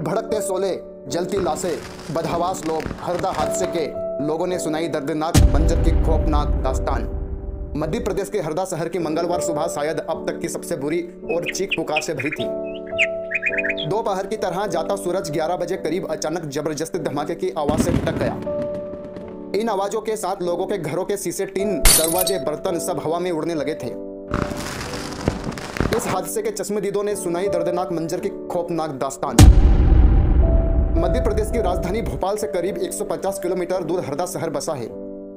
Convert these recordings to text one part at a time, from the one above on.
भड़कते शोले, जलती लाशें, बदहवास लोग, हरदा हादसे के लोगों ने सुनाई दर्दनाक बंजर की खौफनाक दास्तान। मध्य प्रदेश के हरदा शहर की मंगलवार सुबह शायद अब तक की सबसे बुरी और चीख पुकार से भरी थी। दोपहर की तरह जाता सूरज 11 बजे करीब अचानक जबरदस्त धमाके की आवाज से भटक गया। इन आवाजों के साथ लोगों के घरों के शीशे, टीन, दरवाजे, बर्तन सब हवा में उड़ने लगे थे। इस हादसे के चश्मदीदों ने सुनाई दर्दनाक मंजर की खौफनाक दास्तान। मध्य प्रदेश की राजधानी भोपाल से करीब 150 किलोमीटर दूर हरदा शहर बसा है।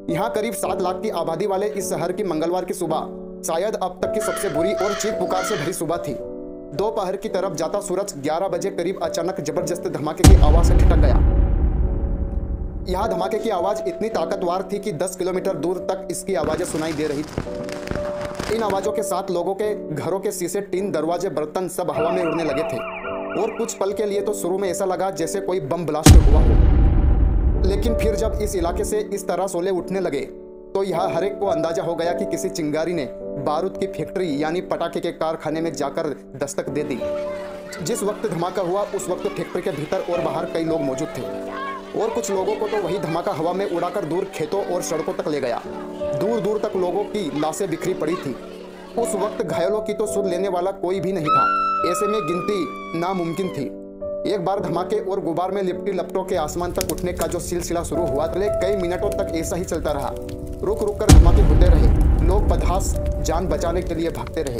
यहाँ करीब 7 लाख की आबादी वाले इस शहर की मंगलवार की सुबह शायद अब तक की सबसे बुरी और चीख पुकार से भरी सुबह थी। दोपहर की तरफ जाता सूरज 11 बजे करीब अचानक जबरदस्त धमाके की आवाज से ठिठक गया। यह धमाके की आवाज इतनी ताकतवर थी कि 10 किलोमीटर दूर तक इसकी आवाजें सुनाई दे रही थी। इन आवाजों के साथ लोगों के घरों के शीशे, टीन, दरवाजे, बर्तन सब हवा में उड़ने लगे थे और कुछ पल के लिए तो शुरू में ऐसा लगा जैसे कोई बम ब्लास्ट हुआ हो। लेकिन फिर जब इस इलाके से इस तरह शोले उठने लगे तो यह हर एक को अंदाजा हो गया कि किसी चिंगारी ने बारूद की फैक्ट्री यानी पटाखे के कारखाने में जाकर दस्तक दे दी। जिस वक्त धमाका हुआ उस वक्त फैक्ट्री के भीतर और बाहर कई लोग मौजूद थे और कुछ लोगों को तो वही धमाका हवा में उड़ाकर दूर खेतों और सड़कों तक ले गया। दूर दूर तक लोगों की लाशें बिखरी पड़ी थी। उस वक्त घायलों की तो सुध लेने वाला कोई भी नहीं था। ऐसे में गिनती नामुमकिन थी। एक बार धमाके और गुबार में लिपटी लपटों के आसमान तक उठने का जो सिलसिला शुरू हुआ अगले कई मिनटों तक ऐसा ही चलता रहा। रुक रुक कर धमाके होते रहे। लोग बदहास जान बचाने के लिए भागते रहे।